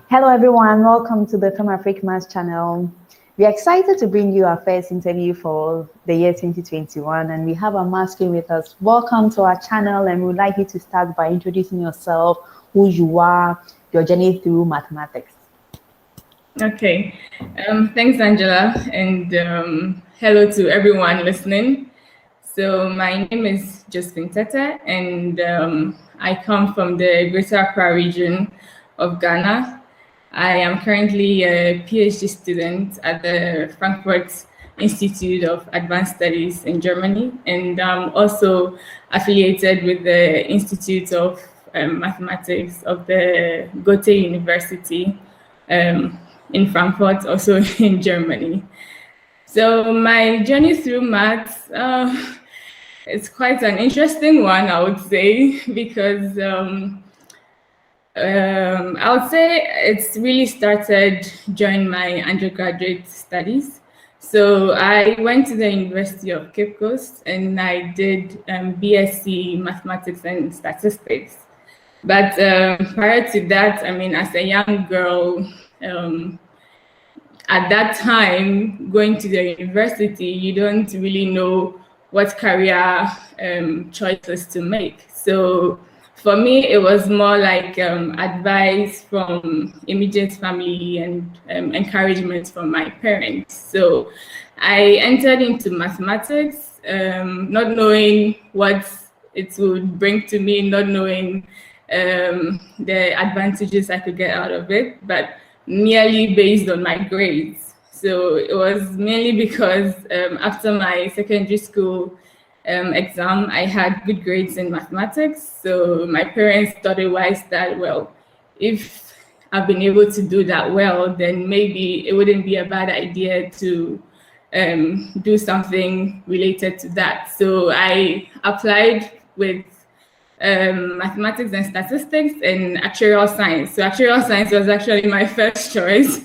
Hello everyone, welcome to the Femafricmaths channel. We are excited to bring you our first interview for the year 2021, and we have our master with us. Welcome to our channel, and we would like you to start by introducing yourself, who you are, your journey through mathematics. Okay, thanks Angela, and hello to everyone listening. So my name is Josephine Tetteh, and I come from the Greater Accra region of Ghana. I am currently a PhD student at the Frankfurt Institute of Advanced Studies in Germany, and I'm also affiliated with the Institute of Mathematics of the Goethe University in Frankfurt, also in Germany. So my journey through maths, it's quite an interesting one, I would say, because I would say it's really started during my undergraduate studies. So I went to the University of Cape Coast and I did BSc Mathematics and Statistics. But prior to that, I mean, as a young girl, at that time, going to the university, you don't really know what career choices to make. So for me, it was more like advice from immediate family and encouragement from my parents. So I entered into mathematics, not knowing what it would bring to me, not knowing the advantages I could get out of it, but merely based on my grades. So it was mainly because after my secondary school exam, I had good grades in mathematics. So my parents thought it wise that, well, if I've been able to do that well, then maybe it wouldn't be a bad idea to do something related to that. So I applied with mathematics and statistics and actuarial science. So actuarial science was actually my first choice.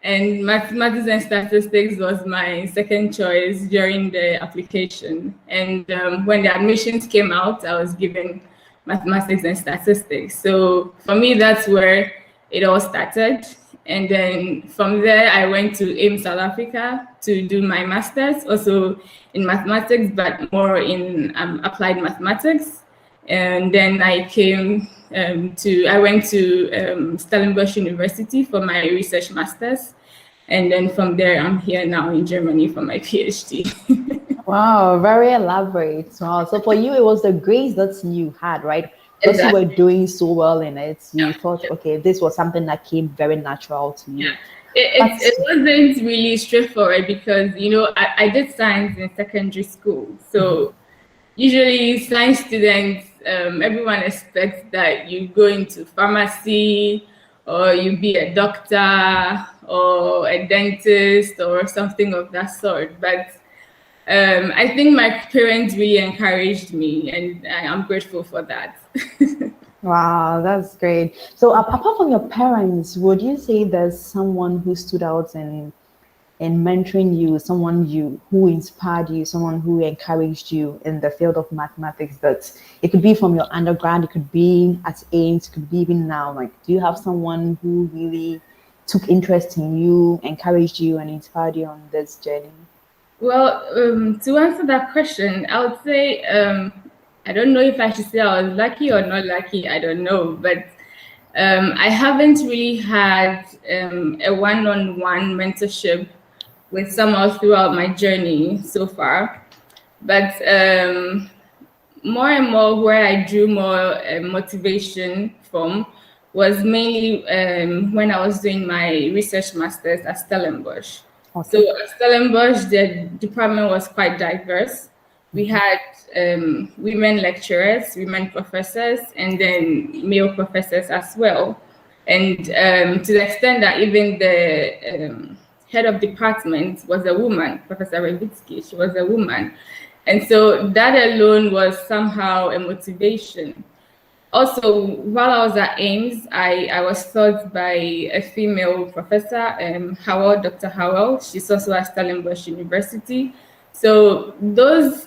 And mathematics and statistics was my second choice during the application. And when the admissions came out, I was given mathematics and statistics. So for me, that's where it all started. And then from there, I went to AIM South Africa to do my master's, also in mathematics, but more in applied mathematics. And then I went to Stellenbosch University for my research master's. And then from there, I'm here now in Germany for my PhD. Wow, very elaborate. Wow. So for you, it was the grades that you had, right? Because you were doing so well in it, you thought, okay, this was something that came very natural to you. Yeah. It wasn't really straightforward because, you know, I did science in secondary school. So usually science students, everyone expects that you go into pharmacy or you be a doctor or a dentist or something of that sort. But I think my parents really encouraged me, and I'm grateful for that. Wow, that's great. So apart from your parents, would you say there's someone who stood out in mentoring you, someone who inspired you, someone who encouraged you in the field of mathematics? That it could be from your undergrad, it could be at AIMS, it could be even now. Like, do you have someone who really took interest in you, encouraged you, and inspired you on this journey? Well, to answer that question, I would say I don't know if I should say I was lucky or not lucky. I don't know, but I haven't really had a one-on-one mentorship with someone throughout my journey so far. But more and more where I drew more motivation from was mainly when I was doing my research master's at Stellenbosch. Okay. So at Stellenbosch, the department was quite diverse. We had women lecturers, women professors, and then male professors as well. And to the extent that even the head of department was a woman, Professor Revitsky, she was a woman. And so that alone was somehow a motivation. Also, while I was at AIMS, I was taught by a female professor, Dr. Howell. She's also at Stellenbosch University. So those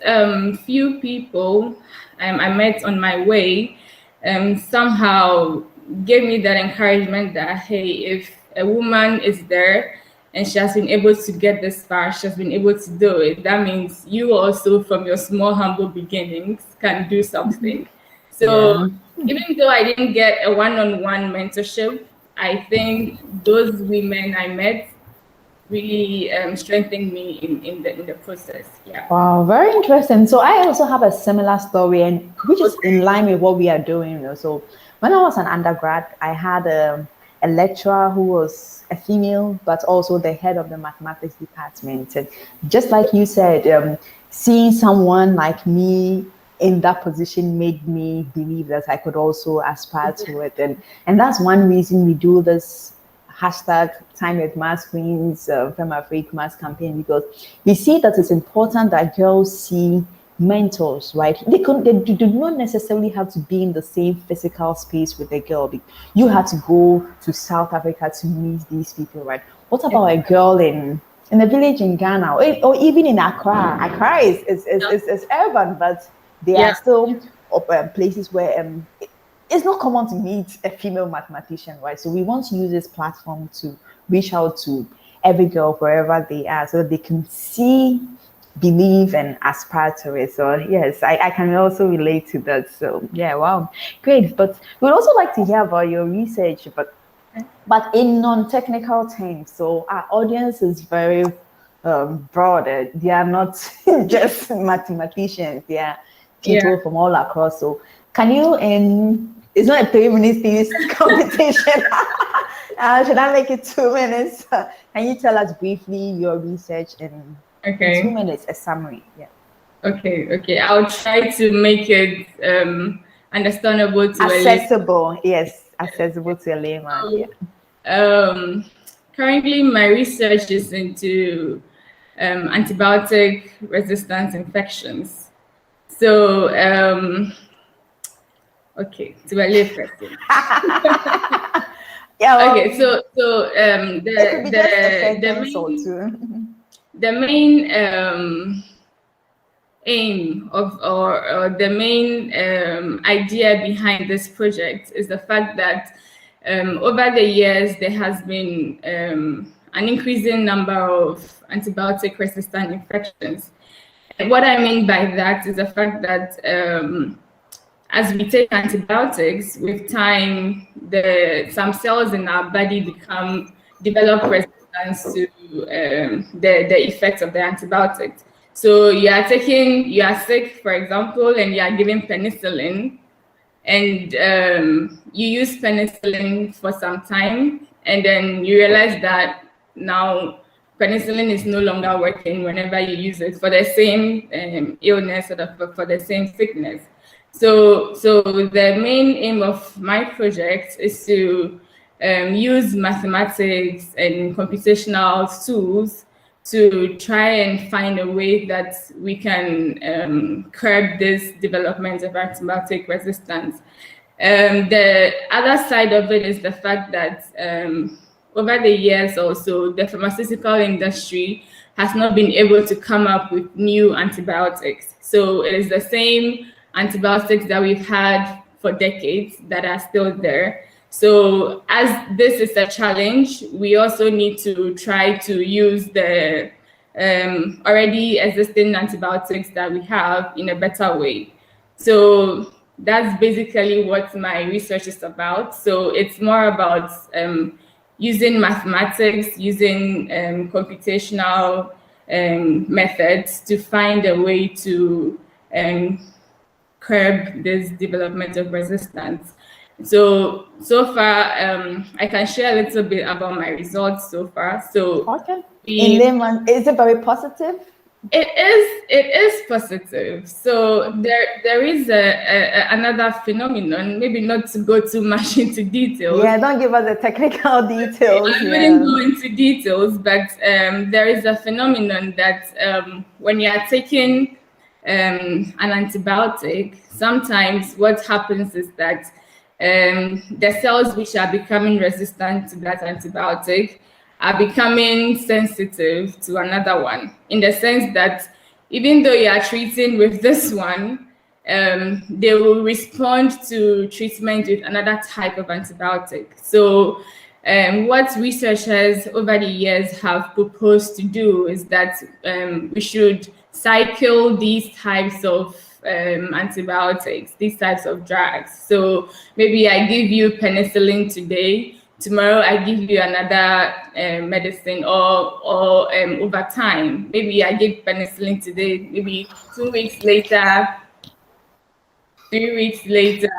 few people I met on my way somehow gave me that encouragement that, hey, if a woman is there and she has been able to get this far, she has been able to do it, that means you also, from your small, humble beginnings, can do something. So even though I didn't get a one-on-one mentorship, I think those women I met really strengthened me in the process. Yeah. Wow, very interesting. So I also have a similar story, and which is in line with what we are doing. So when I was an undergrad, I had a lecturer who was a female, but also the head of the mathematics department. And just like you said, seeing someone like me in that position made me believe that I could also aspire to it. And that's one reason we do this hashtag Time with Maths Queens, Femafricmaths campaign, because we see that it's important that girls see mentors, right? They do not necessarily have to be in the same physical space with the girl. You had to go to South Africa to meet these people, right? What about a girl in a village in Ghana, or even in Accra? Accra is urban, but there are still places where it's not common to meet a female mathematician, right? So we want to use this platform to reach out to every girl wherever they are, so that they can see, believe, and aspire to it. So yes, I can also relate to that. So yeah, wow, great. But we'd also like to hear about your research, but in non-technical terms. So our audience is very broad. They are not just mathematicians. They are people from all across. So can you, it's not a 3-minute thesis competition. Should I make it 2 minutes? Can you tell us briefly your research in 2 minutes, a summary? Yeah. Okay. I'll try to make it understandable to accessible. Yes, accessible to a layman. So, currently, my research is into antibiotic resistant infections. So, okay, to a lay person. Okay, so the main aim of or the main idea behind this project is the fact that over the years there has been an increasing number of antibiotic resistant infections. And what I mean by that is the fact that as we take antibiotics, with time, some cells in our body develop resistance to the effects of the antibiotics. So you are sick, for example, and you are given penicillin, and you use penicillin for some time, and then you realize that now penicillin is no longer working whenever you use it for the same illness or for the same sickness. So the main aim of my project is to use mathematics and computational tools to try and find a way that we can curb this development of antibiotic resistance. The other side of it is the fact that over the years also, the pharmaceutical industry has not been able to come up with new antibiotics. So it is the same antibiotics that we've had for decades that are still there. So as this is a challenge, we also need to try to use the already existing antibiotics that we have in a better way. So that's basically what my research is about. So it's more about using mathematics, using computational methods to find a way to curb this development of resistance. So far, I can share a little bit about my results so far. So okay. In layman, is it very positive? It is positive. So there is another phenomenon, maybe not to go too much into details. Yeah, don't give us the technical details. I wouldn't go into details, but there is a phenomenon that when you are taking an antibiotic, sometimes what happens is that the cells which are becoming resistant to that antibiotic are becoming sensitive to another one, in the sense that even though you are treating with this one, they will respond to treatment with another type of antibiotic. So what researchers over the years have proposed to do is that we should cycle these types of antibiotics, these types of drugs. So maybe I give you penicillin today, tomorrow I give you another medicine, or over time. Maybe I give penicillin today, maybe 2 weeks later, 3 weeks later,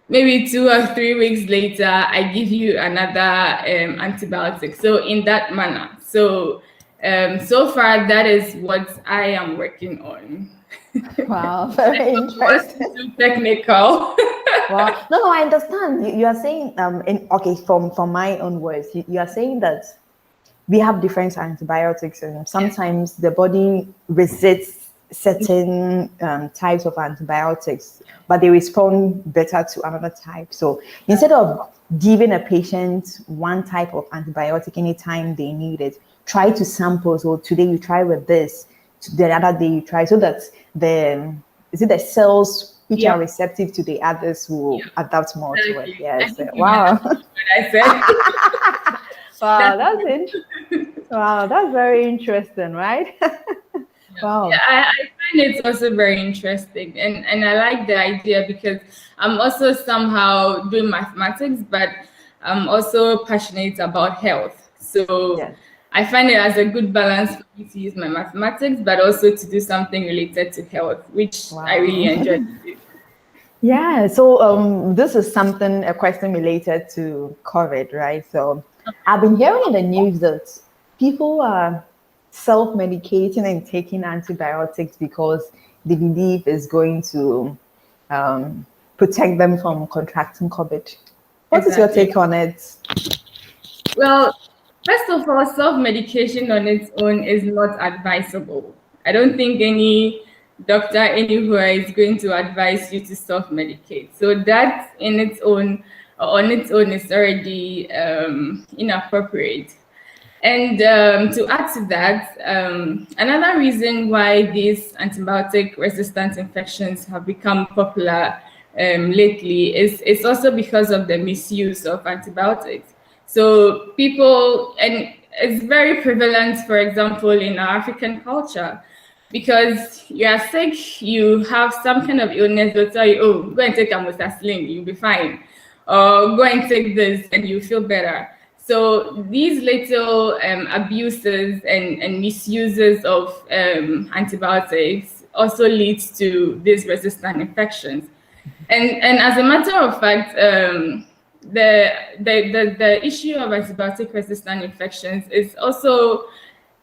maybe 2 or 3 weeks later, I give you another antibiotic. So in that manner. So so far, that is what I am working on. Wow, very interesting. Too technical. Wow. No, I understand. You are saying, okay, from my own words, you are saying that we have different antibiotics, and sometimes the body resists certain types of antibiotics, but they respond better to another type. So instead of giving a patient one type of antibiotic anytime they need it, try to sample. So today you try with this, the other day you try, so that the cells which are receptive to the others will adapt more to it. Yes. Wow. What I said. Wow, that's very interesting, right? Wow. Yeah, I find it also very interesting, and I like the idea because I'm also somehow doing mathematics, but I'm also passionate about health. So I find it as a good balance for me to use my mathematics, but also to do something related to health, which I really enjoy to do. Yeah, so this is a question related to COVID, right? So I've been hearing in the news that people are self-medicating and taking antibiotics because they believe it's going to protect them from contracting COVID. What is your take on it? Well, first of all, self-medication on its own is not advisable. I don't think any doctor anywhere is going to advise you to self-medicate. So that on its own is already inappropriate. And to add to that, another reason why these antibiotic-resistant infections have become popular lately is also because of the misuse of antibiotics. So people, and it's very prevalent, for example, in our African culture, because you are sick, you have some kind of illness, they'll tell you, oh, go and take amoxicillin, you'll be fine. Or go and take this and you feel better. So these little abuses and misuses of antibiotics also leads to these resistant infections. And as a matter of fact, the issue of antibiotic resistant infections is also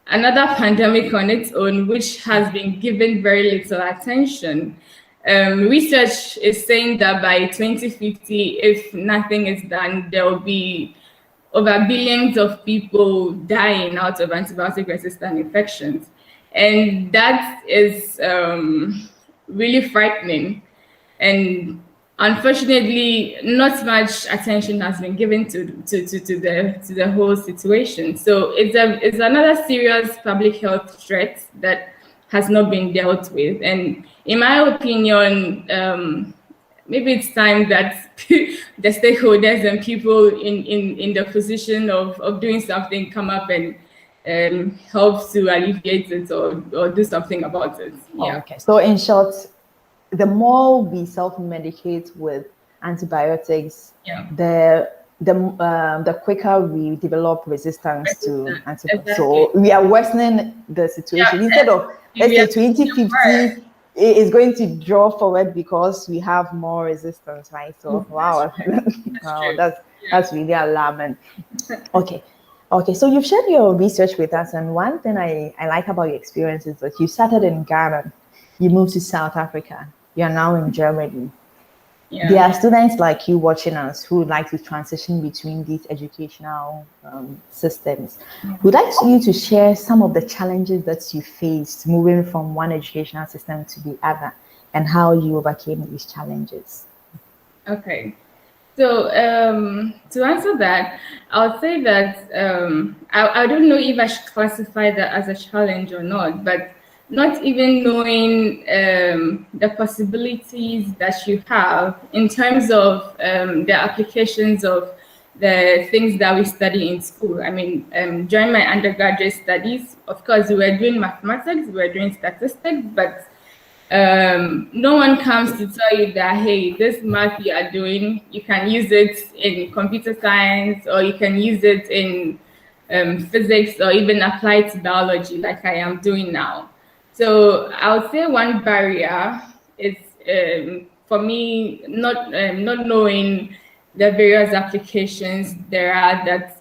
another pandemic on its own, which has been given very little attention. Research is saying that by 2050, if nothing is done, there will be over billions of people dying out of antibiotic resistant infections. And that is really frightening. And unfortunately, not much attention has been given to the whole situation. So it's another serious public health threat that has not been dealt with. And in my opinion, maybe it's time that the stakeholders and people in the position of doing something come up and help to alleviate it or do something about it. Yeah. Okay. So in short, the more we self-medicate with antibiotics, the quicker we develop resistance to antibiotics. Exactly. So we are worsening the situation. Instead of, let's say, 2050 is going to draw forward because we have more resistance, right? So wow, that's really alarming. Okay. So you've shared your research with us, and one thing I like about your experience is that you started in Ghana, you moved to South Africa, you're now in Germany. Yeah. There are students like you watching us who would like to transition between these educational systems. Yeah. We'd like you to share some of the challenges that you faced moving from one educational system to the other and how you overcame these challenges. Okay. So to answer that, I would say that I don't know if I should classify that as a challenge or not, but not even knowing the possibilities that you have in terms of the applications of the things that we study in school. I mean, during my undergraduate studies, of course, we were doing mathematics, we were doing statistics, but no one comes to tell you that, hey, this math you are doing, you can use it in computer science, or you can use it in physics, or even apply it to biology like I am doing now. So I would say one barrier is for me not knowing the various applications there are that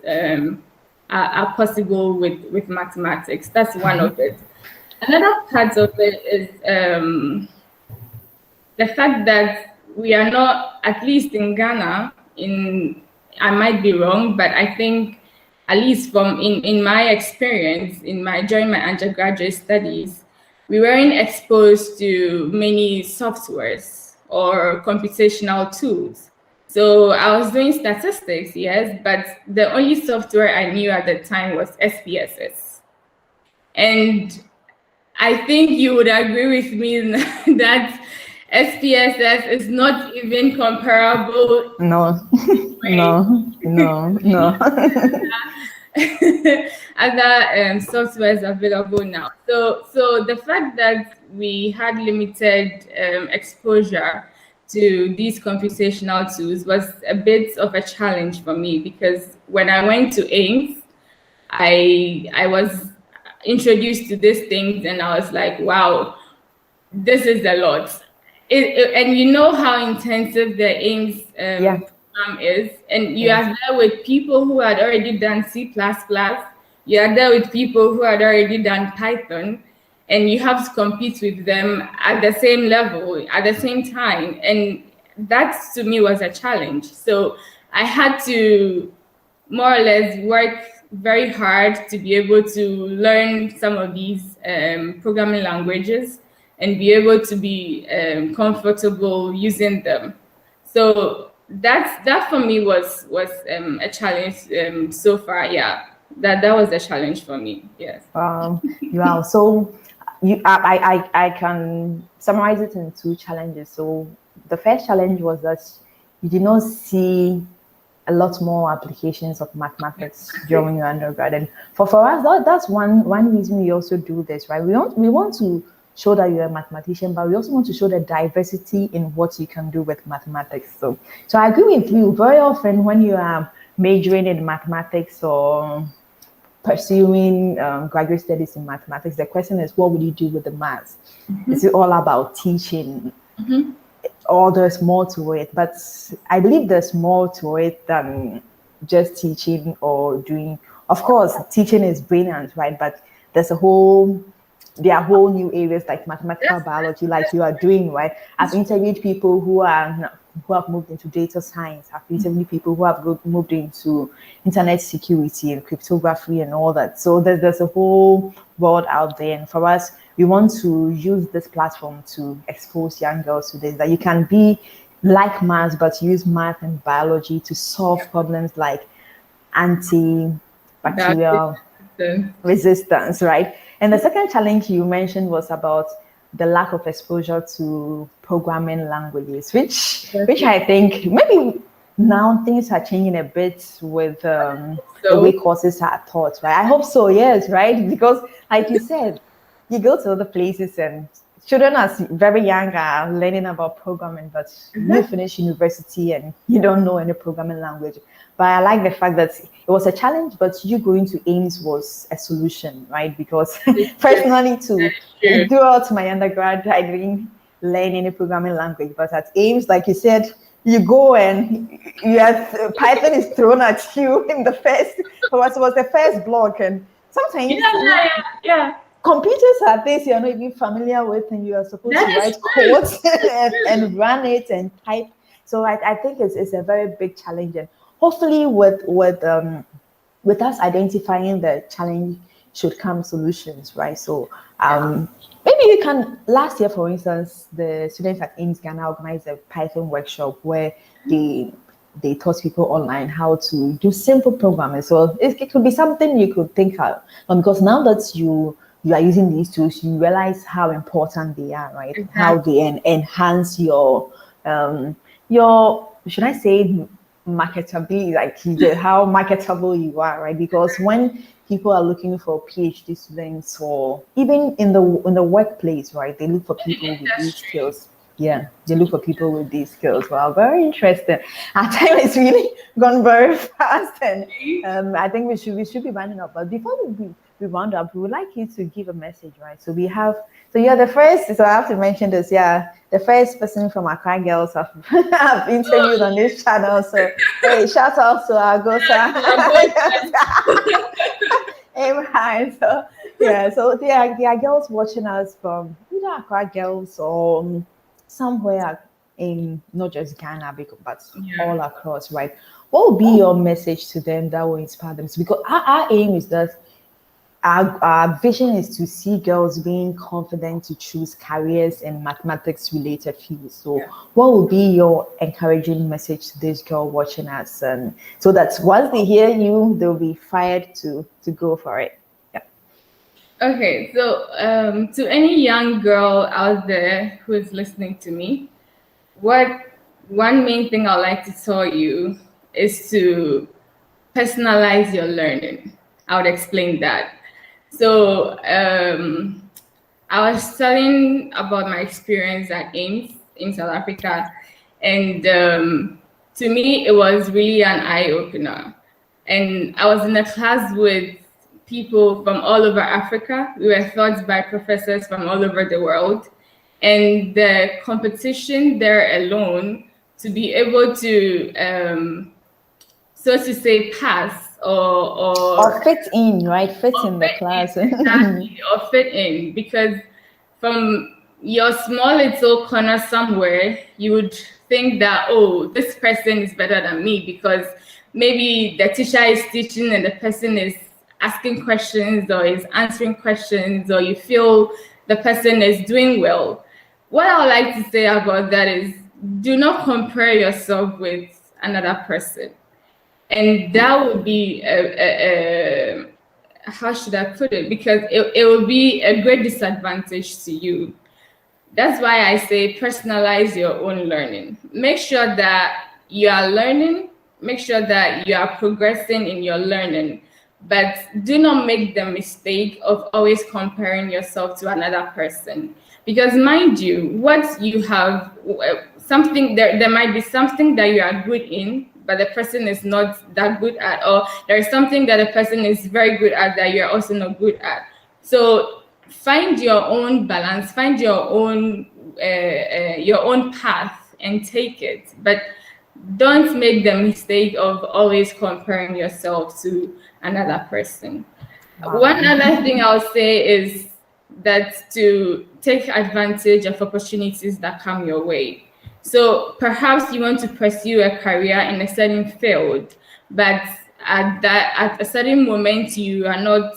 are possible with mathematics. That's one of it. Another part of it is the fact that we are not, at least in Ghana, I might be wrong, but I think at least from in my experience, during my undergraduate studies, we weren't exposed to many softwares or computational tools. So I was doing statistics, yes, but the only software I knew at the time was SPSS. And I think you would agree with me that SPSS is not even comparable. No, no. Other softwares available now. So the fact that we had limited exposure to these computational tools was a bit of a challenge for me, because when I went to Ames, I was introduced to these things and I was like, wow, this is a lot. And you know how intensive the Ames program is, and you are there with people who had already done C++, you are there with people who had already done Python, and you have to compete with them at the same level, at the same time. And that to me was a challenge. So I had to more or less work very hard to be able to learn some of these programming languages and be able to be comfortable using them. So that for me was a challenge so far. Yeah, that was a challenge for me. Yes. Wow. So I can summarize it in two challenges. So the first challenge was that you did not see a lot more applications of mathematics during your undergrad. And for us, that's one reason we also do this, right? We want to show that you're a mathematician, but we also want to show the diversity in what you can do with mathematics. So I agree with you. Very often when you are majoring in mathematics or pursuing graduate studies in mathematics, the question is, what will you do with the maths? Mm-hmm. Is it all about teaching? Mm-hmm. Or there's more to it? But I believe there's more to it than just teaching or doing. Of course, teaching is brilliant, right? But there are whole new areas like mathematical biology, like you are doing, right? I've interviewed people who have moved into data science. I've interviewed people who have moved into internet security and cryptography and all that. So there's a whole world out there. And for us, we want to use this platform to expose young girls to this, that you can be like maths, but use math and biology to solve problems like antibacterial resistance, right? And the second challenge you mentioned was about the lack of exposure to programming languages, which I think maybe now things are changing a bit with the way courses are taught, right? I hope so, yes, right? Because like you said, you go to other places and children are very young are learning about programming, but you finish university and you don't know any programming language. But I like the fact that it was a challenge, but you going to Ames was a solution, right? Because personally, throughout my undergrad, I didn't learn any programming language. But at Ames, like you said, you go and Python is thrown at you in the first, was the first block. And sometimes, computers are things you're not even familiar with, and you are supposed to write codes and run it and type. So I think it's a very big challenge. And hopefully with us identifying the challenge should come solutions, right? So maybe you can, last year, for instance, the students at Ames Ghana organized a Python workshop where they taught people online how to do simple programming. So it could be something you could think of, because now that you you are using these tools, you realize how important they are, right? Exactly. How they enhance your should I say marketability, like how marketable you are, right? Because when people are looking for PhD students, or even in the workplace, right, they look for people with these Industry. skills. Yeah, they look for people with these skills. Wow, very interesting. Our time is really gone very fast, and I think we should be winding up. But before we round up, we would like you to give a message, right? So we have, so you're the first. So I have to mention this. Yeah, the first person from Accra Girls I've interviewed on this channel. So hey, shout out to our Gosa. Aim high. So yeah, so there are girls watching us from either Accra Girls or somewhere in not just Ghana, but all across, right? What will be your message to them that will inspire them? So because our aim is that our vision is to see girls being confident to choose careers in mathematics related fields. So what would be your encouraging message to this girl watching us, and so that once they hear you, they'll be fired to go for it? Yeah. Okay, so to any young girl out there who is listening to me, one main thing I'd like to tell you is to personalize your learning. I would explain that. So I was telling about my experience at Ames in South Africa, and to me, it was really an eye-opener. And I was in a class with people from all over Africa. We were taught by professors from all over the world. And the competition there alone, to be able to, so to say, pass Or fit in, right? Fit in the class. Exactly, or fit in, because from your small little corner somewhere, you would think that, oh, this person is better than me because maybe the teacher is teaching and the person is asking questions or is answering questions, or you feel the person is doing well. What I would like to say about that is, do not compare yourself with another person. And that would be how should I put it? Because it will be a great disadvantage to you. That's why I say personalize your own learning. Make sure that you are learning, make sure that you are progressing in your learning, but do not make the mistake of always comparing yourself to another person. Because mind you, what you have, something there might be something that you are good in, but the person is not that good at, or there is something that the person is very good at that you're also not good at. So find your own balance, find your own path and take it. But don't make the mistake of always comparing yourself to another person. Wow. One other thing I'll say is that to take advantage of opportunities that come your way. So perhaps you want to pursue a career in a certain field, but at a certain moment you are not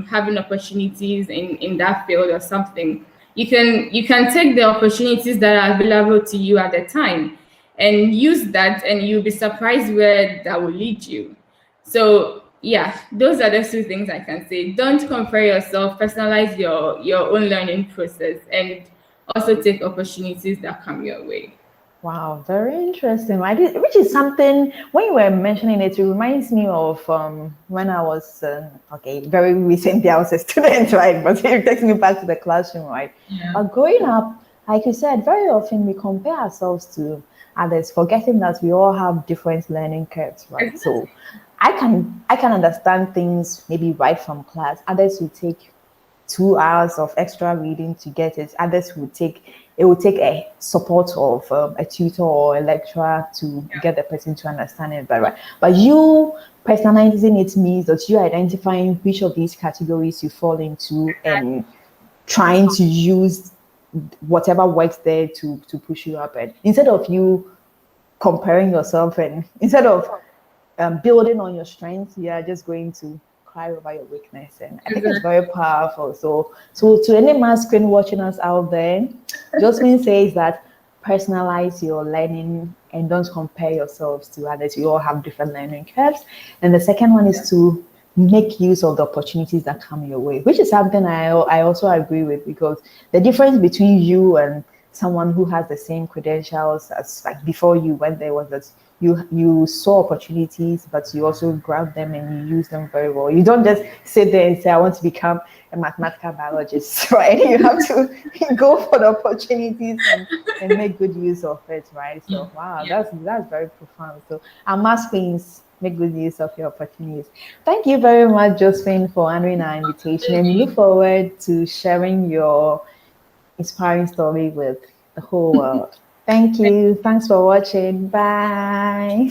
having opportunities in that field or something. You can take the opportunities that are available to you at the time and use that, and you'll be surprised where that will lead you. So yeah, those are the two things I can say. Don't compare yourself, personalize your own learning process, and also take opportunities that come your way. Wow, very interesting. Which is something, when you were mentioning it, it reminds me of when I was, very recently, I was a student, right? But it takes me back to the classroom, right? Yeah. But growing up, like you said, very often we compare ourselves to others, forgetting that we all have different learning curves, right? Exactly. So I can understand things maybe right from class. Others will take 2 hours of extra reading to get it. Others will take a support of a tutor or a lecturer to get the person to understand it better. Right? But you personalizing it means that you identifying which of these categories you fall into and trying to use whatever works there to push you up. And instead of you comparing yourself, and instead of building on your strengths, you are just going to cry over your weakness. And I think it's very powerful. So to any masculine watching us out there, Josephine says that personalize your learning and don't compare yourselves to others. We all have different learning curves. And the second one is to make use of the opportunities that come your way, which is something I also agree with, because the difference between you and someone who has the same credentials as like before you, when there was this, you saw opportunities, but you also grab them and you use them very well. You don't just sit there and say, I want to become a mathematical biologist, right? You have to go for the opportunities and make good use of it, right? So wow, Yeah. that's very profound. So our math queens, make good use of your opportunities. Thank you very much, Josephine, for honoring our invitation, and we look forward to sharing your inspiring story with the whole world. Thank you. Thanks for watching. Bye.